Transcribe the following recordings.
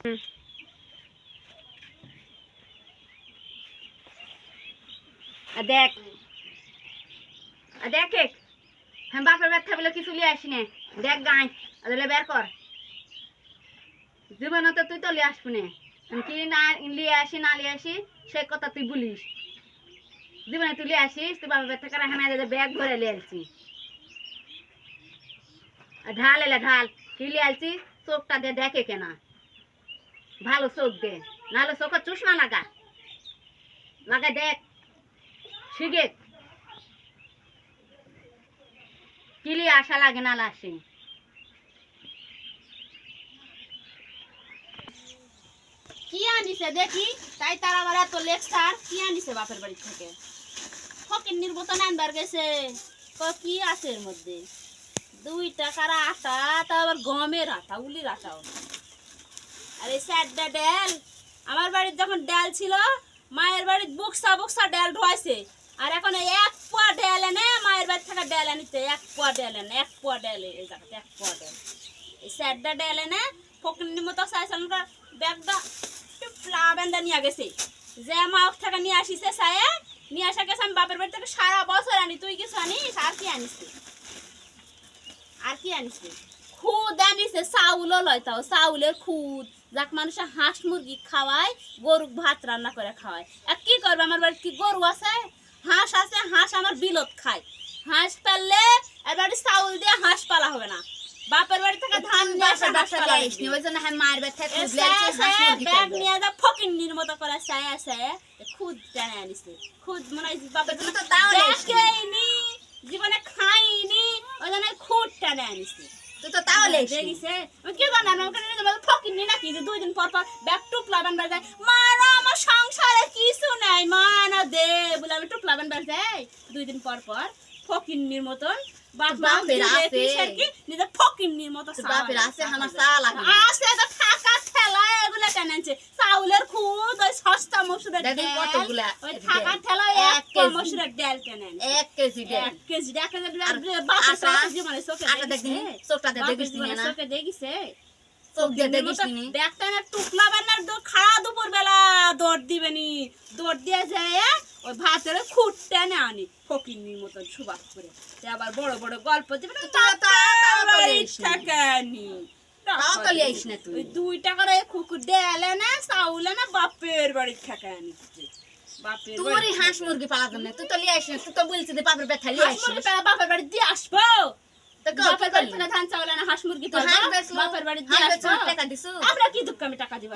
দেখ দেখ হ্যাঁ বাপের ব্যথা বলে কিছু লিয়ে আসি না দেখ গাই তাহলে বের কর জীবনে তো তুই তো লিয়ে আসবি না কি না লিয়ে আসি না লিয়ে আসি সে কথা তুই বলিস জীবনে তুই লিয়ে আসিস তুই বাপের ব্যথা করে হ্যাঁ ব্যাগ ভরে লিয়ে আসছি ঢাল এলে ঢাল কি লিয়ে আসছি চোখটা দিয়ে দেখে কেনা ভালো চোখ দে নাহলে চোখে চুষমা লাগা লাগা দেখ শিখে কিলি আশা লাগে না আসে কি আনিছে দেখি তাই তার আবার এত লেকচার কি আনিছে বাপের বাড়ি থেকে ফকির নির্বাচন আনবার গেছে কি আছে এর মধ্যে 2 টাকার আটা তা আবার গমের আটা উলির আটাও আর এই স্যাডটা ডাল আমার বাড়ির যখন ডাল ছিল মায়ের বাড়ির বুকসা বুকসা ডাল ঢোয়াইছে আর এখন 1 পোয়া ডাল এনে মায়ের বাড়ি থেকে ডাল আনিতে 1 পোয়া ডাল এনে 1 পোয়া ডাল এই জায়গাতে 1 পোয়া ডাল এই স্যাডটা ডাল এনে ফকির মতো চাইছিলাম ব্যাগটা প্লাবেন্দা নিয়ে গেছে যে মা থেকে নিয়ে আসিছে সায়ে নিয়ে আসা গেছে আমি বাপের বাড়ি থেকে সারা বছর আনি তুই কিছু আনিস আর কি আনিস খুদ আনিছে চাউলও লয় তাও চাউলের খুদ যাক মানুষে হাঁস মুরগি খাওয়ায় গরু ভাত রান্না করে খাওয়ায় আর কি করবে আমার বাড়িতে কি গরু আছে হাঁস আছে হাঁস আমার বিলত খায় হাঁস পাললে এবারে চাউল দিয়ে হাঁস পালা হবে না বাপের বাড়ি থেকে ধান বাসা বাসা যাইসনি ওই জন্য আমি মায়ের বাড়ি থেকে খুদ লাইছি হাঁস মুরগি ব্যাগ নিয়ে যা ফকিন্নির মতো করে চায় আছে খুদ টানে আনিছে খুদ মনে হয় বাপের তুই তো তাও দেখেইনি জীবনে খাইনি ওই জন্য খুদ টানে আনিছে তুই তো তাও লাইছিস দেখিছে আমি কি জানি না আমাকে ফকিন্নি নাকি যে 2 দিন পর পর ব্যাগ টুপলা বানবার যায় মারা আমার সংসারে কিছু নাই মা না দে বলে আমি টুপলা বানবার যাই 2 দিন পর পর ফকিন্নির মতন বাপের আছে কি নিজে ফকিন্নির মতো বাপের আছে আমার চা লাগে আছে তো টাকা ঠেলা এগুলা টানাচ্ছে চাউলের খুদ ওই সস্তা মসুরের দেখি কতগুলা ওই টাকা ঠেলা 1 কেজি মসুরের ডাল টানেন 1 কেজি ডাল 1 কেজি দেখা যায় বাপের সাথে জীবনে চোখে আটা দেখি চোখটা দেখিস না চোখে দেখিছে চোখ দিয়ে দেখিস নি দেখতে না টুকলা বানার খাওয়া দুপুর বেলা দৌড় দিবেনি দৌড় দিয়ে যায় ওই ভাতের খুঁট টেনে আনি ফকিন্নির মতন সুবাস করে আবার বড় বড় গল্প দিবে তাও তো লিয়াইস না তুই 2 টাকার খুকুর ডালে না চাউলে না বাপের বাড়ির থেকে আনি বাপের তোরই হাঁস মুরগি পালা জন্য তুই তো লিয়াইস না তুই তো বলছিস যে বাপের ব্যথা লিয়াইস বাপের বাড়ি দিয়ে আসবো তো বাপের বাড়ি থেকে ধান চাউলে না হাঁস মুরগি তো বাপের বাড়ি দিয়ে আসবো টাকা দিছু আমরা কি দুঃখ আমি টাকা দিব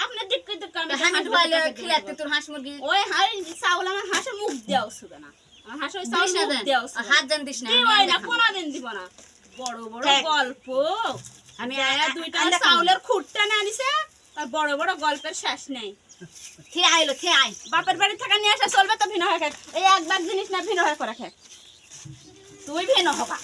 আপনি দুঃখ আমি হাঁস ঢুয়াইলে খিলাতে তোর হাঁস মুরগি ওই হাই চাউল আমার হাঁসের মুখ দেওয়া শুধু না আমার হাঁস ওই চাউল মুখ দেওয়া হাত জান দিস না দিবই না কোনোদিন দিব না বড় বড় গল্প আমি আয়া 2 টাকা চাউলের খুঁটটা না আনিছে তার বড় বড় গল্পের শেষ নেই খেয়ে আইলো খেয়ে আই বাপের বাড়ি থেকে নিয়ে আসা চলবে তো ভিন্ন হয়ে খাক এই একবার জিনিস না ভিন্ন হয়ে করে খাক তুই ভিন্ন হবা